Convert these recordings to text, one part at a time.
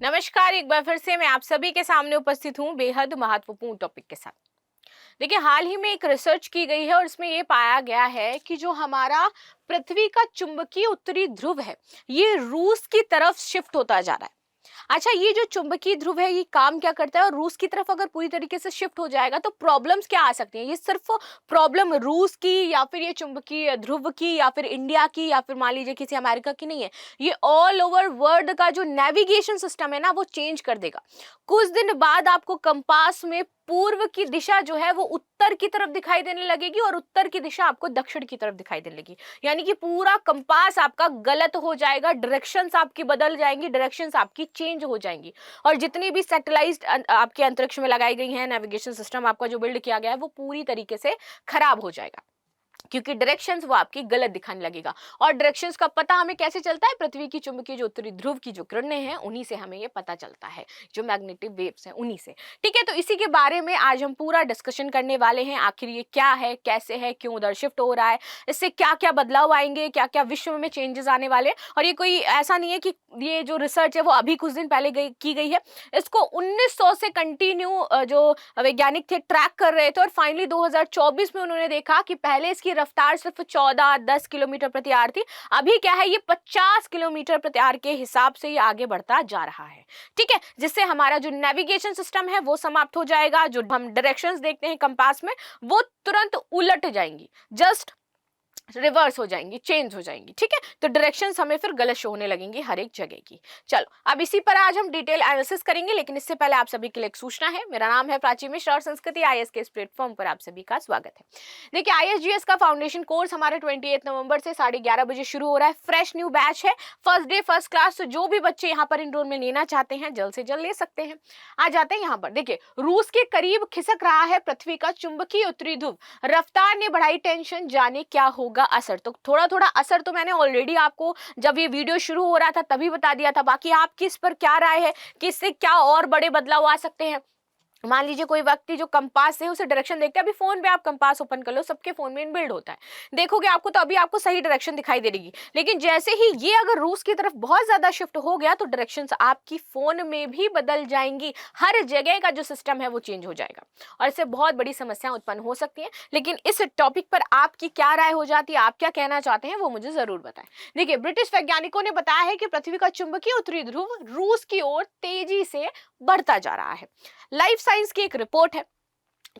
नमस्कार, एक बार फिर से मैं आप सभी के सामने उपस्थित हूँ बेहद महत्वपूर्ण टॉपिक के साथ। देखिए, हाल ही में एक रिसर्च की गई है और इसमें ये पाया गया है कि जो हमारा पृथ्वी का चुंबकीय उत्तरी ध्रुव है, ये रूस की तरफ शिफ्ट होता जा रहा है। अच्छा, ये जो चुंबकीय ध्रुव है ये काम क्या करता है और रूस की तरफ अगर पूरी तरीके से शिफ्ट हो जाएगा तो प्रॉब्लम्स क्या आ सकती हैं? ये सिर्फ प्रॉब्लम रूस की या फिर ये चुंबकीय ध्रुव की या फिर इंडिया की या फिर मान लीजिए किसी अमेरिका की नहीं है। ये ऑल ओवर वर्ल्ड का जो नेविगेशन सिस्टम है ना, वो चेंज कर देगा। कुछ दिन बाद आपको कंपास में पूर्व की दिशा जो है वो उत्तर की तरफ दिखाई देने लगेगी और उत्तर की दिशा आपको दक्षिण की तरफ दिखाई देने लगेगी। यानी कि पूरा कंपास आपका गलत हो जाएगा, डायरेक्शंस आपकी बदल जाएंगी, डायरेक्शंस आपकी चेंज हो जाएंगी। और जितनी भी सैटेलाइट आपके अंतरिक्ष में लगाई गई है, नेविगेशन सिस्टम आपका जो बिल्ड किया गया है, वो पूरी तरीके से खराब हो जाएगा, क्योंकि डायरेक्शंस वो आपकी गलत दिखाने लगेगा। और डायरेक्शंस का पता हमें कैसे चलता है? पृथ्वी की चुंबकीय जो उत्तरी ध्रुव की जो किरणें हैं उन्हीं से हमें ये पता चलता है, जो मैग्नेटिक वेव्स हैं उन्हीं से। ठीक है, तो इसी के बारे में आज हम पूरा डिस्कशन करने वाले हैं। आखिर ये क्या है, कैसे है, क्यों उधर शिफ्ट हो रहा है, इससे क्या क्या बदलाव आएंगे, क्या क्या विश्व में चेंजेस आने वाले। और ये कोई ऐसा नहीं है कि ये जो रिसर्च है वो अभी कुछ दिन पहले की गई है। इसको 1900 से कंटिन्यू जो वैज्ञानिक थे ट्रैक कर रहे थे और फाइनली 2024 में उन्होंने देखा कि पहले इसकी रफ्तार सिर्फ 14-10 किलोमीटर प्रति आवर थी। अभी क्या है, ये 50 किलोमीटर प्रति आवर के हिसाब से ये आगे बढ़ता जा रहा है। ठीक है, जिससे हमारा जो नेविगेशन सिस्टम है वो समाप्त हो जाएगा। जो हम डायरेक्शंस देखते हैं कंपास में, वो तुरंत उलट जाएंगी, जस्ट रिवर्स हो जाएंगी, चेंज हो जाएंगी। ठीक है, तो डायरेक्शंस हमें फिर गलत शो होने लगेंगी हर एक जगह की। चलो, अब इसी पर आज हम डिटेल एनालिसिस करेंगे, लेकिन इससे पहले आप सभी के लिए एक सूचना है। मेरा नाम है प्राची मिश्रा और संस्कृति आईएएस के इस प्लेटफॉर्म पर आप सभी का स्वागत है। देखिए, आईएसजीएस का फाउंडेशन कोर्स हमारे 28 नवंबर से 11:30 बजे शुरू हो रहा है। फ्रेश न्यू बैच है, फर्स्ट डे फर्स्ट क्लास। तो जो भी बच्चे यहाँ पर एनरोलमेंट लेना चाहते हैं जल्द से जल्द ले सकते हैं। आ जाते हैं यहाँ पर। देखिए, रूस के करीब खिसक रहा है पृथ्वी का चुंबकीय उत्तरी ध्रुव, रफ्तार ने बढ़ाई टेंशन, जाने क्या होगा असर। तो थोड़ा थोड़ा असर तो मैंने ऑलरेडी आपको जब ये वीडियो शुरू हो रहा था तभी बता दिया था। बाकी आपकी इस पर क्या राय है कि इससे क्या और बड़े बदलाव आ सकते हैं? मान लीजिए कोई व्यक्ति जो कंपास से उसे डायरेक्शन देखता है, अभी फोन पे आप कंपास ओपन कर लो, सबके फोन में इनबिल्ड होता है, देखोगे आपको तो अभी आपको सही डायरेक्शन दिखाई दे रही। लेकिन जैसे ही ये अगर रूस की तरफ बहुत ज्यादा शिफ्ट हो गया तो डायरेक्शंस आपकी फोन में भी बदल जाएंगी, हर जगह का जो सिस्टम है वो चेंज हो जाएगा और इससे बहुत बड़ी समस्याएं उत्पन्न हो सकती हैं। लेकिन इस टॉपिक पर आपकी क्या राय हो जाती है, आप क्या कहना चाहते हैं, वो मुझे जरूर बताएं। देखिए, ब्रिटिश वैज्ञानिकों ने बताया है कि पृथ्वी का चुंबकीय उत्तरी ध्रुव रूस की ओर तेजी से बढ़ता जा रहा है। लाइफ साइंस की एक रिपोर्ट है।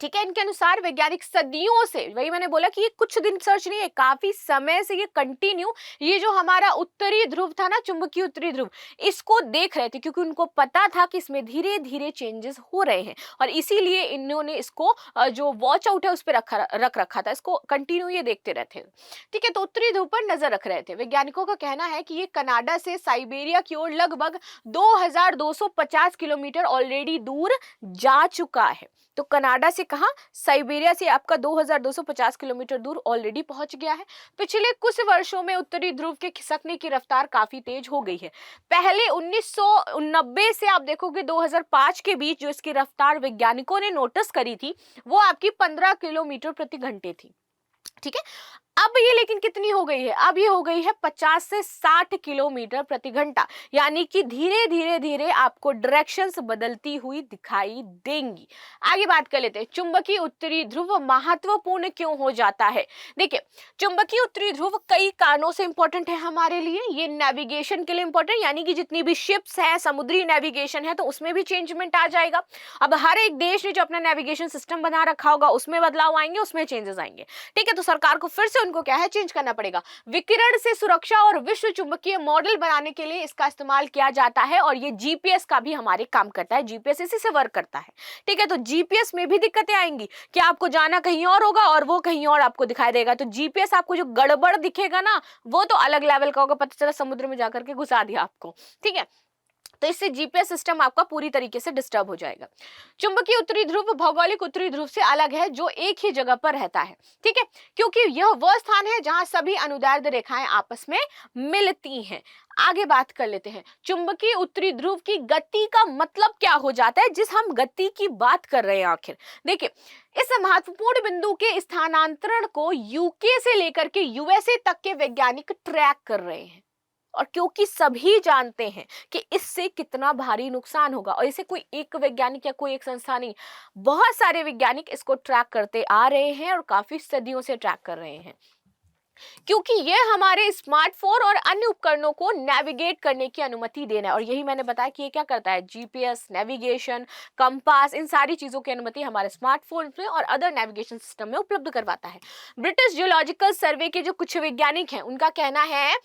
ठीक है, इनके अनुसार वैज्ञानिक सदियों से, वही मैंने बोला कि ये कुछ दिन सर्च नहीं है, काफी समय से ये कंटिन्यू ये जो हमारा उत्तरी ध्रुव था ना, चुंबकीय उत्तरी ध्रुव, इसको देख रहे थे, क्योंकि उनको पता था कि इसमें धीरे धीरे चेंजेस हो रहे हैं और इसीलिए इन्होंने इसको जो वॉच आउट है उस पर रख रखा था, इसको कंटिन्यू ये देखते रहते हैं। ठीक है, तो उत्तरी ध्रुव पर नजर रख रहे थे। वैज्ञानिकों का कहना है कि ये कनाडा से साइबेरिया की ओर लगभग 2250 किलोमीटर ऑलरेडी दूर जा चुका है। तो कनाडा से कहा, साइबेरिया से आपका 2250 किलोमीटर दूर ऑलरेडी पहुंच गया है। पिछले कुछ वर्षों में उत्तरी ध्रुव के खिसकने की रफ्तार काफी तेज हो गई है। पहले 1990 से आप देखोगे 2005 के बीच जो इसकी रफ्तार वैज्ञानिकों ने नोटिस करी थी वो आपकी 15 किलोमीटर प्रति घंटे थी। ठीक है, अब ये लेकिन कितनी हो गई है? अब ये हो गई है 50 से 60 किलोमीटर प्रति घंटा। यानी कि धीरे धीरे धीरे आपको डायरेक्शंस बदलती हुई दिखाई देंगी। आगे बात कर लेते हैं, चुंबकीय उत्तरी ध्रुव महत्वपूर्ण क्यों हो जाता है। देखिए, चुंबकीय उत्तरी ध्रुव कई कारणों से इंपॉर्टेंट है हमारे लिए। ये नेविगेशन के लिए इंपॉर्टेंट, यानी कि जितनी भी शिप्स है, समुद्री नेविगेशन है, तो उसमें भी चेंजमेंट आ जाएगा। अब हर एक देश ने जो अपना नेविगेशन सिस्टम बना रखा होगा उसमें बदलाव आएंगे, उसमें चेंजेस आएंगे। ठीक है, तो सरकार को फिर से उनको क्या है, चेंज करना पड़ेगा। विकिरण से सुरक्षा और विश्व चुंबकीय मॉडल बनाने के लिए इसका इस्तेमाल किया जाता है और ये जीपीएस का भी हमारे काम करता है, जीपीएस इसी से वर्क करता है। ठीक है, तो जीपीएस में भी दिक्कतें आएंगी कि आपको जाना कहीं और होगा और वो कहीं और आपको दिखाई देगा। तो जीपीएस आपको जो गड़बड़ दिखेगा ना, वो तो अलग लेवल का होगा, पता चला समुद्र में जाकर के घुसा दिया आपको। ठीक है, तो इससे जीपीएस सिस्टम आपका पूरी तरीके से डिस्टर्ब हो जाएगा। चुंबकीय उत्तरी ध्रुव भौगोलिक उत्तरी ध्रुव से अलग है जो एक ही जगह पर रहता है। ठीक है, क्योंकि यह वह स्थान है जहां सभी अनुदैर्ध्य रेखाएं आपस में मिलती हैं। आगे बात कर लेते हैं, चुंबकीय उत्तरी ध्रुव की गति का मतलब क्या हो जाता है, जिस हम गति की बात कर रहे हैं आखिर। देखिए, इस महत्वपूर्ण बिंदु के स्थानांतरण को यूके से लेकर के यूएसए तक के वैज्ञानिक ट्रैक कर रहे हैं। और क्योंकि सभी जानते हैं कि इससे कितना भारी नुकसान होगा, और इसे कोई एक वैज्ञानिक या कोई एक संस्था नहीं, बहुत सारे वैज्ञानिक इसको ट्रैक करते आ रहे हैं और काफी सदियों से ट्रैक कर रहे हैं, क्योंकि ये हमारे स्मार्टफोन और अन्य उपकरणों को नेविगेट करने की अनुमति देना है। और यही मैंने बताया कि ये क्या करता है, जीपीएस, नेविगेशन, कंपास, इन सारी चीजों की अनुमति हमारे स्मार्टफोन में और अदर नेविगेशन सिस्टम में उपलब्ध करवाता है। ब्रिटिश जियोलॉजिकल सर्वे के जो कुछ वैज्ञानिक हैं, उनका कहना है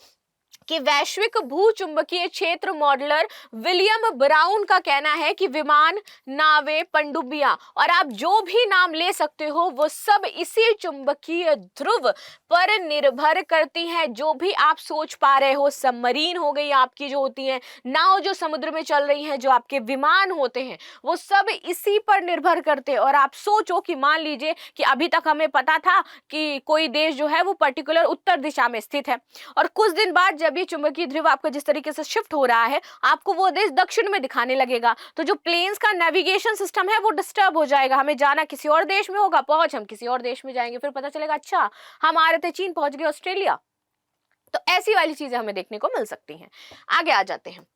कि वैश्विक भूचुंबकीय क्षेत्र मॉडलर विलियम ब्राउन का कहना है कि विमान, नावें, पनडुब्बियां और आप जो भी नाम ले सकते हो, वो सब इसी चुंबकीय ध्रुव पर निर्भर करती हैं। जो भी आप सोच पा रहे हो, सबमरीन हो गई आपकी जो होती है, नाव जो समुद्र में चल रही हैं, जो आपके विमान होते हैं, वो सब इसी पर निर्भर करते हैं। और आप सोचो कि मान लीजिए कि अभी तक हमें पता था कि कोई देश जो है वो पर्टिकुलर उत्तर दिशा में स्थित है, और कुछ दिन बाद जब ये चुंबकीय ध्रुव आपका जिस तरीके से शिफ्ट हो रहा है, आपको वो देश दक्षिण में दिखाने लगेगा, तो जो प्लेन्स का नेविगेशन सिस्टम है वो डिस्टर्ब हो जाएगा। हमें जाना किसी और देश में होगा, पहुंच हम किसी और देश में जाएंगे, फिर पता चलेगा अच्छा हम आ रहे थे चीन, पहुंच गए ऑस्ट्रेलिया। तो ऐसी वाली चीजें हमें देखने को मिल सकती हैं। आगे आ जाते हैं।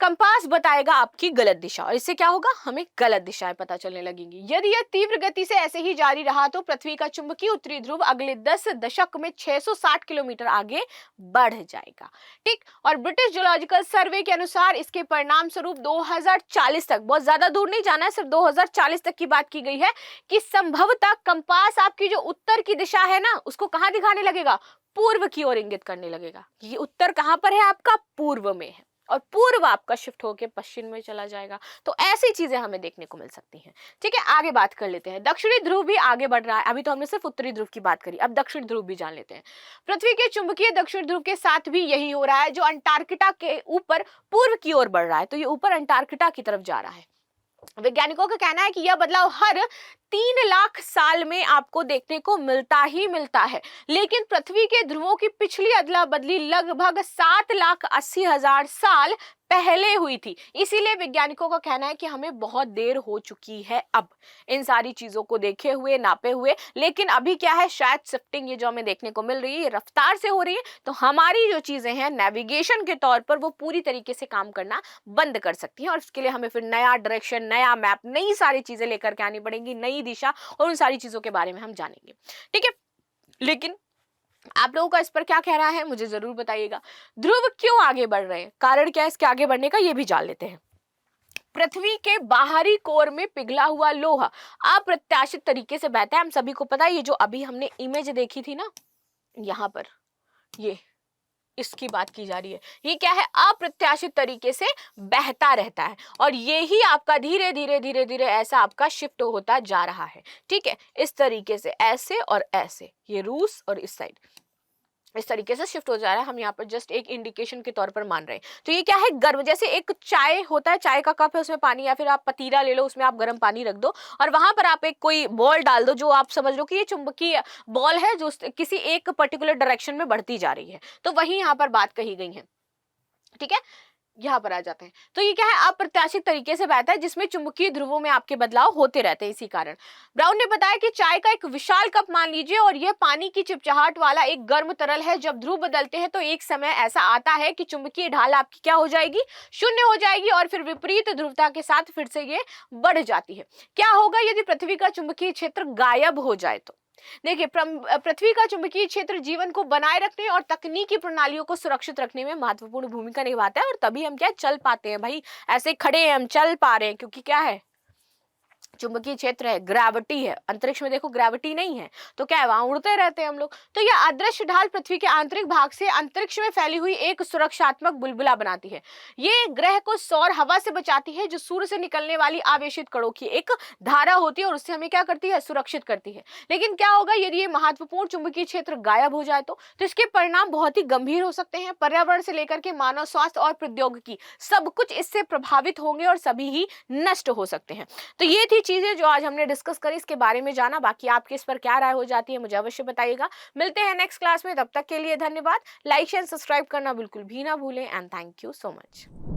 कंपास बताएगा आपकी गलत दिशा, और इससे क्या होगा, हमें गलत दिशाएं पता चलने लगेंगी। यदि यह तीव्र गति से ऐसे ही जारी रहा तो पृथ्वी का चुंबकीय उत्तरी ध्रुव अगले 10 दशक में 660 किलोमीटर आगे बढ़ जाएगा। ठीक, और ब्रिटिश जियोलॉजिकल सर्वे के अनुसार इसके परिणाम स्वरूप 2040 तक, बहुत ज्यादा दूर नहीं जाना है, सिर्फ 2040 तक की बात की गई है, कि संभवतः कंपास आपकी जो उत्तर की दिशा है ना, उसको कहां दिखाने लगेगा, पूर्व की ओर इंगित करने लगेगा। ये उत्तर कहां पर है आपका, पूर्व में है, और पूर्व आपका शिफ्ट होकर पश्चिम में चला जाएगा। तो ऐसी चीजें हमें देखने को मिल सकती हैं। ठीक है, आगे बात कर लेते हैं। दक्षिणी ध्रुव भी आगे बढ़ रहा है। अभी तो हमने सिर्फ उत्तरी ध्रुव की बात करी, अब दक्षिण ध्रुव भी जान लेते हैं। पृथ्वी के चुंबकीय दक्षिण ध्रुव के साथ भी यही हो रहा है, जो अंटार्कटिका के ऊपर पूर्व की ओर बढ़ रहा है, तो ये ऊपर अंटार्कटिका की तरफ जा रहा है। वैज्ञानिकों का कहना है कि यह बदलाव हर 3 लाख साल में आपको देखने को मिलता ही मिलता है, लेकिन पृथ्वी के ध्रुवों की पिछली अदला बदली लगभग 7,80,000 साल पहले हुई थी। इसीलिए वैज्ञानिकों का कहना है कि हमें बहुत देर हो चुकी है अब इन सारी चीजों को देखे हुए, नापे हुए। लेकिन अभी क्या है, शायद शिफ्टिंग ये जो हमें देखने को मिल रही है, रफ्तार से हो रही है, तो हमारी जो चीजें हैं नेविगेशन के तौर पर, वो पूरी तरीके से काम करना बंद कर सकती हैं, और इसके लिए हमें फिर नया डायरेक्शन, नया मैप, नई सारी चीजें लेकर के आनी पड़ेंगी, नई दिशा, और उन सारी चीजों के बारे में हम जानेंगे। ठीक है, लेकिन आप लोगों का इस पर क्या कहना है, मुझे जरूर बताइएगा। ध्रुव क्यों आगे बढ़ रहे हैं, कारण क्या है इसके आगे बढ़ने का, ये भी जान लेते हैं। पृथ्वी के बाहरी कोर में पिघला हुआ लोहा अप्रत्याशित तरीके से बहता है। हम सभी को पता है, ये जो अभी हमने इमेज देखी थी ना, यहां पर ये इसकी बात की जा रही है, ये क्या है, अप्रत्याशित तरीके से बहता रहता है, और ये ही आपका धीरे धीरे धीरे धीरे ऐसा आपका शिफ्ट होता जा रहा है। ठीक है, इस तरीके से, ऐसे और ऐसे, ये रूस और इस साइड इस तरीके से शिफ्ट हो जा रहा है। हम यहाँ पर जस्ट एक इंडिकेशन के तौर पर मान रहे हैं। तो ये क्या है, गर्म, जैसे एक चाय होता है, चाय का कप है, उसमें पानी, या फिर आप पतीला ले लो, उसमें आप गर्म पानी रख दो, और वहां पर आप एक कोई बॉल डाल दो, जो आप समझ लो कि ये चुंबकीय बॉल है, जो किसी एक पर्टिकुलर डायरेक्शन में बढ़ती जा रही है। तो वही यहाँ पर बात कही गई है। ठीक है, यहाँ पर आ जाते हैं। तो ये क्या है, अप्रत्याशित तरीके से बहता है, जिसमें चुंबकीय ध्रुवों में आपके बदलाव होते रहते हैं। इसी कारण ब्राउन ने बताया कि चाय का एक विशाल कप मान लीजिए, और यह पानी की चिपचिहाहट वाला एक गर्म तरल है। जब ध्रुव बदलते हैं तो एक समय ऐसा आता है कि चुंबकीय ढाल आपकी क्या हो जाएगी, शून्य हो जाएगी, और फिर विपरीत ध्रुवता के साथ फिर से ये बढ़ जाती है। क्या होगा यदि पृथ्वी का चुंबकीय क्षेत्र गायब हो जाए तो? देखिए, पृथ्वी का चुंबकीय क्षेत्र जीवन को बनाए रखने और तकनीकी प्रणालियों को सुरक्षित रखने में महत्वपूर्ण भूमिका निभाता है, और तभी हम क्या चल पाते हैं भाई, ऐसे खड़े हैं हम, चल पा रहे हैं, क्योंकि क्या है, चुंबकीय क्षेत्र है, ग्रेविटी है। अंतरिक्ष में देखो ग्रेविटी नहीं है, तो क्या है, वहां उड़ते रहते हैं हम लोग। तो यह अदृश्य ढाल पृथ्वी के आंतरिक भाग से अंतरिक्ष में फैली हुई एक सुरक्षात्मक बुलबुला बनाती है। ये ग्रह को सौर हवा से बचाती है, जो सूर्य से निकलने वाली आवेशित कणों की एक धारा होती है, और उससे हमें क्या करती है, सुरक्षित करती है। लेकिन क्या होगा यदि ये महत्वपूर्ण चुंबकीय क्षेत्र गायब हो जाए तो इसके परिणाम बहुत ही गंभीर हो सकते हैं। पर्यावरण से लेकर के मानव स्वास्थ्य और प्रौद्योगिकी, सब कुछ इससे प्रभावित होंगे, और सभी ही नष्ट हो सकते हैं। तो ये थी चीजें जो आज हमने डिस्कस करी, इसके बारे में जाना। बाकी आपकी इस पर क्या राय हो जाती है, मुझे अवश्य बताइएगा। मिलते हैं नेक्स्ट क्लास में, तब तक के लिए धन्यवाद। लाइक शेयर सब्सक्राइब करना बिल्कुल भी ना भूलें, and thank you so much.